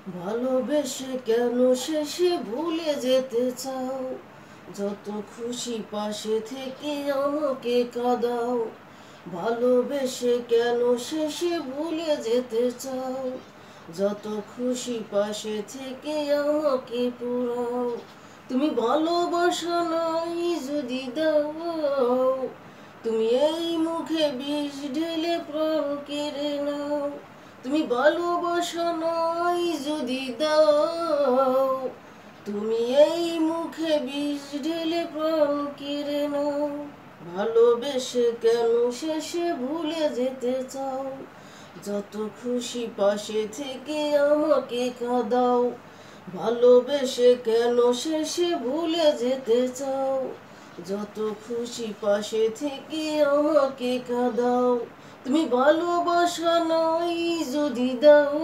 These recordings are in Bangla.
ভালোবেসে কেন শেষে ভুলে যেতে চাও? যত খুশি পাশে থেকে আমাকে কাঁদাও। ভালোবেসে কেন শেষে ভুলে যেতে চাও? যত খুশি পাশে থেকে আমাকে পুরাও। তুমি ভালোবাসা নাই যদি দাও, তুমি এই মুখে বিষ ঢেলে প্রাণ কেড়ে নাও। তুমি ভালোবাসা নাই যদি দাও, তুমি এই মুখে বিষ ঢেলে প্রাণ কেড়ে নাও। ভালোবেসে কেন শেষে ভুলে যেতে চাও? যত খুশি পাশে থেকে আমাকে কাঁদাও। ভালোবেসে কেন শেষে ভুলে যেতে চাও? যত খুশি পাশে থেকে আমাকে কাঁদাও। তুমি ভালোবাসা নাই যদি দাও,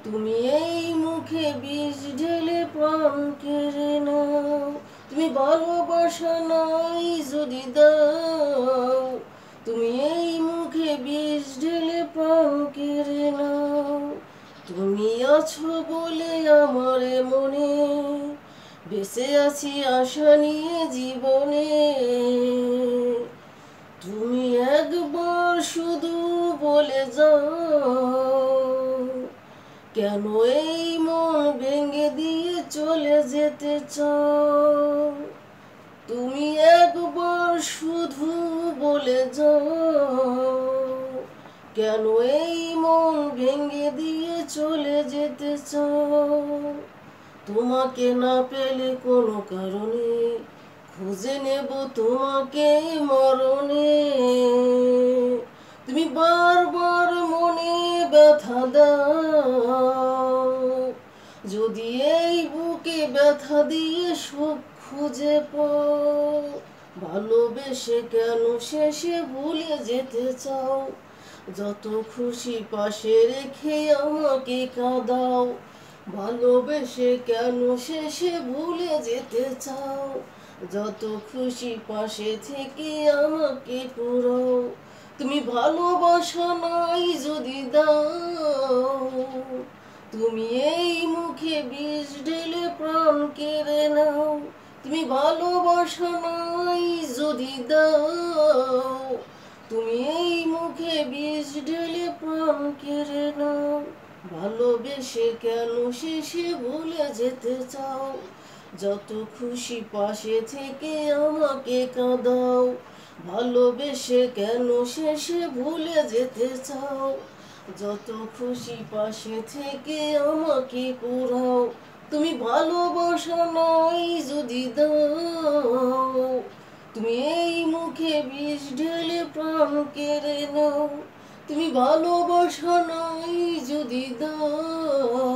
তুমি এই মুখে বিষ ঢেলে প্রাণ কেড়ে নাও। তুমি ভালোবাসা নাই যদি দাও, তুমি এই মুখে বিষ ঢেলে প্রাণ কেড়ে নাও। তুমি আছো বলে আমার মনে বেঁচে আছি আশা নিয়ে জীবনে। তুমি একবার শুধু বলে যাও, কেন এই মন ভেঙে দিয়ে চলে যেতে চাও? তুমি একবার শুধু বলে যাও, কেন এই মন ভেঙে দিয়ে চলে যেতে চাও? তোমাকে না পেলে কোনো কারণে খুঁজে নেব তোমাকে মরণে। তুমি বারবার মনে ব্যথা দাও, যদি এই বুকে ব্যথা দিয়ে সুখ খুঁজে পাও। ভালোবেসে কেন শেষে ভুলে যেতে চাও? যত খুশি পাশে রেখে আমাকে কাঁদাও। ভালোবেসে কেন শেষে ভুলে যেতে চাও? যত খুশি পাশে থেকে আমাকে পুরাও। তুমি ভালোবাসা নাই যদি দাও, তুমি এই মুখে বিষ ঢেলে প্রাণ কেড়ে নাও। তুমি ভালোবাসা নাই যদি দাও, তুমি এই মুখে বিষ ঢেলে প্রাণ কেড়ে নাও। ভালোবেসে কেন শেষে ভুলে যেতে চাও? যত খুশি পাশে থেকে আমাকে কাঁদাও। ভালোবেসে কেন শেষে ভুলে যেতে চাও? যত খুশি পাশে থেকে আমাকে পুরাও। তুমি ভালোবাসা নাই যদি দাও, তুমি এই মুখে বিষ ঢেলে প্রাণ কেড়ে নাও। তুমি ভালোবাসা নাই যদি দাও।